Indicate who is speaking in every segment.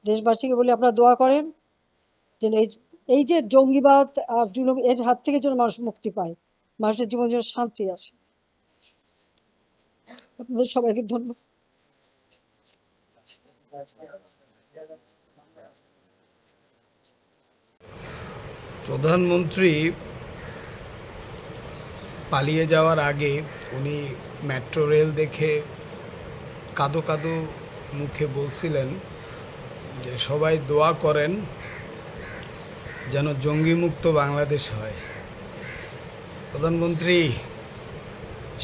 Speaker 1: দেশবাসীকে বলি আপনারা দোয়া করেন যেন এই যে জঙ্গিবাদ আর জুলুম এর হাত থেকে যেন মানুষ মুক্তি পায়, মানুষের জীবন যেন শান্তি আসে। আপনাদের সবাইকে ধন্যবাদ।
Speaker 2: প্রধানমন্ত্রী পালিয়ে যাওয়ার আগে উনি মেট্রো রেল দেখে কাঁদো কাঁদো মুখে বলছিলেন যে সবাই দোয়া করেন যেন জঙ্গিমুক্ত বাংলাদেশ হয়। প্রধানমন্ত্রী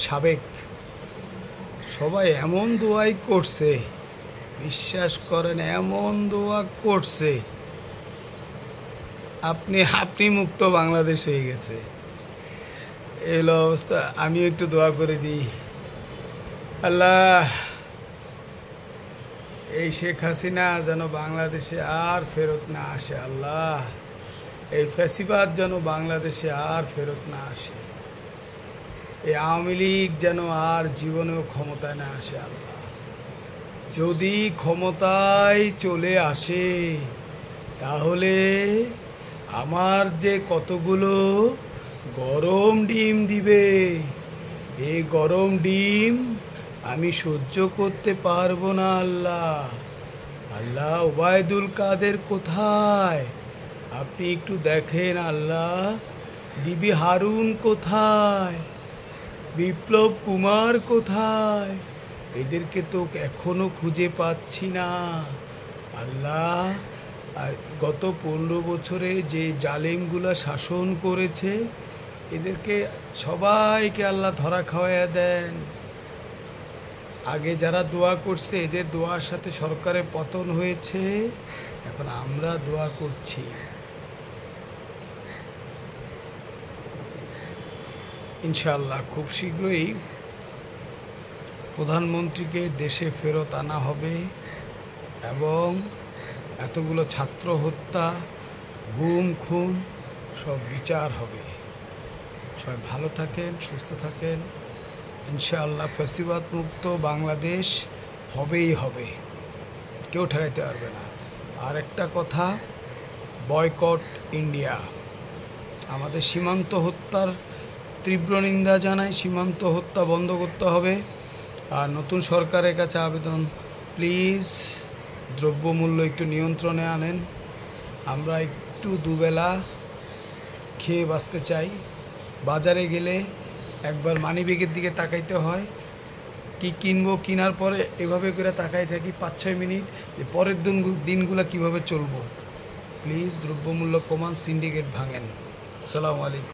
Speaker 2: সাবেক সবাই এমন দোয়াই করছে, বিশ্বাস করেন এমন দোয়া করছে, আপনি মুক্ত বাংলাদেশ হয়ে গেছে। এই অবস্থা। আমি একটু দোয়া করে দিই, আল্লাহ এই শেখ হাসিনা যেন বাংলাদেশে আর ফেরত না আসে, আল্লাহ এই ফ্যাসিবাদ যেন বাংলাদেশে আর ফেরত না আসে, এই আওয়ামী লীগ যেন আর জীবনেও ক্ষমতায় না আসে। আল্লাহ যদি ক্ষমতায় চলে আসে তাহলে আমার যে কতগুলো গরম ডিম দিবে, এই গরম ডিম আমি সহ্য করতে পারবো না। আল্লাহ আল্লাহ ওবায়দুল কাদের কোথায় আপনি একটু দেখেন। আল্লাহ বিবি হারুন কোথায়, বিপ্লব কুমার কোথায়, এদেরকে তো এখনো খুঁজে পাচ্ছি না। আল্লাহ গত 15 বছরে যে জালেমগুলা শাসন করেছে এদেরকে সবাইকে আল্লাহ ধরা খাওয়াইয়া দেন। আগে যারা দোয়া করছে এদের দোয়ার সাথে সরকারের পতন হয়েছে, এখন আমরা দোয়া করছি। ইনশাআল্লাহ খুব শীঘ্রই প্রধানমন্ত্রীকে দেশে ফেরত আনা হবে এবং এতগুলো ছাত্র হত্যা, গুম খুন সব বিচার হবে। সবাই ভালো থাকেন, সুস্থ থাকেন। ইনশাআল্লাহ ফ্যাসিবাদ মুক্ত বাংলাদেশ হবেই হবে, কেউ ঠেকাইতে পারবে না। আর একটা কথা, বয়কট ইন্ডিয়া। আমাদের সীমান্ত হত্যার তীব্র নিন্দা জানাই। সীমান্ত হত্যা বন্ধ করতে হবে। আর নতুন সরকারের কাছে আবেদন, প্লিজ দ্রব্যমূল্য একটু নিয়ন্ত্রণে আনেন। আমরা একটু দুবেলা খেয়ে বাঁচতে চাই। বাজারে গেলে একবার মানিব্যাগের দিকে তাকাইতে হয়, কি কিনবো, কেনার পরে এভাবে করে তাকাই থাকি 5-6 মিনিট যে পরের দিনগুলো কিভাবে চলবো। প্লিজ দ্রব্যমূল্য কমান, সিন্ডিকেট ভাঙেন। আসসালামু আলাইকুম।